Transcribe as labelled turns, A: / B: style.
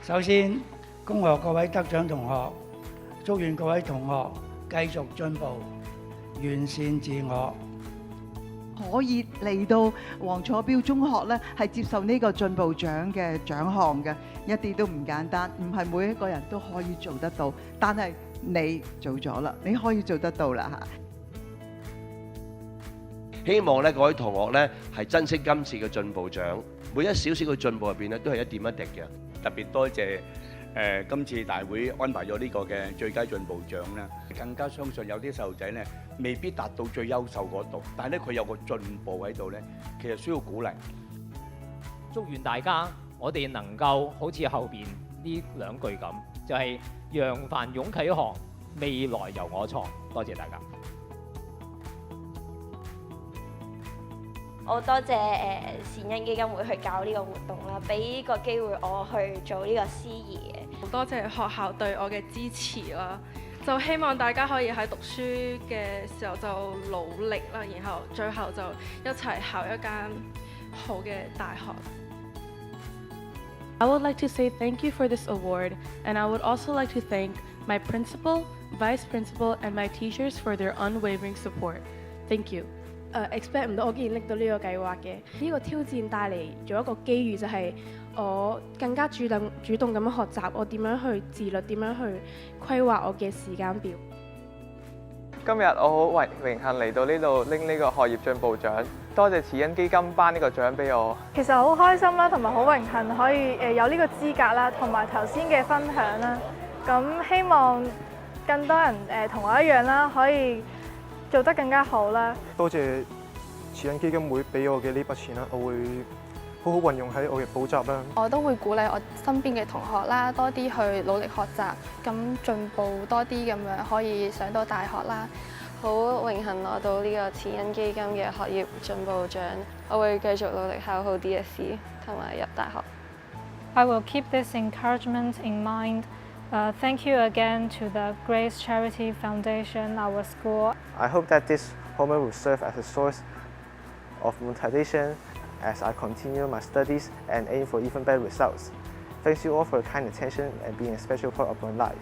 A: 首先，恭賀各位得獎同學，祝願各位同學繼續進步，完善自我。
B: 可以嚟到黃楚標中學咧，係接受呢個進步獎嘅獎項嘅，一啲都唔簡單，唔係每一個人都可以做得到，但係你做咗啦，你可以做得到啦嚇。
C: 希望咧各位同學咧係珍惜今次嘅進步獎，每一少少嘅進步入邊咧都係一點一滴嘅。
D: 特別多謝今次大會安排咗呢個嘅最佳進步獎啦，更加相信有啲細路仔咧未必達到最優秀嗰度，但係咧佢有個進步喺度咧，其實需要鼓勵。
E: 祝願大家，我哋能夠好似後邊呢兩句咁，就係揚帆勇啟航，未來由我創。多謝大家。
F: 我多謝善恩基金會去搞呢個活動啦，俾呢個機會我去做呢個司儀嘅。
G: 好多謝學校對我嘅支持啦，就希望大家可以喺讀書嘅時候就努力啦，然後最後就一齊考一間好嘅大學。
H: I would like to say thank you for this award, and I would also like to thank my principal, vice principal, and my teachers for their unwavering support. Thank you.
I: expect 唔到我竟然拎到呢個計劃嘅，呢個挑戰帶嚟咗一個機遇，就係我更加主動咁樣學習，我點樣去自律，點樣去規劃我嘅時間表。
J: 今日我好榮幸嚟到呢度拎呢個學業進步獎，多謝慈恩基金頒呢個獎俾我。
K: 其實好開心啦，同埋好榮幸可以有呢個資格啦，同埋頭先嘅分享啦。咁希望更多人同我一樣啦，可以做得更加好啦。
L: 多謝慈恩基金會俾我嘅呢筆錢啦，我會好好運用喺我嘅補習啦。
M: 我都會鼓勵我身邊嘅同學啦，多啲去努力學習，咁進步多啲咁樣，可以上到大學啦。
N: 好榮幸攞到呢個慈恩基金嘅學業進步獎，我會繼續努力考好 DSE 同埋入大學。
O: I will keep this encouragement in mind. Thank you again to the Grace Charity Foundation, our school.
P: I hope that this moment will serve as a source of motivation as I continue my studies and aim for even better results. Thank you all for your kind attention and being a special part of my life.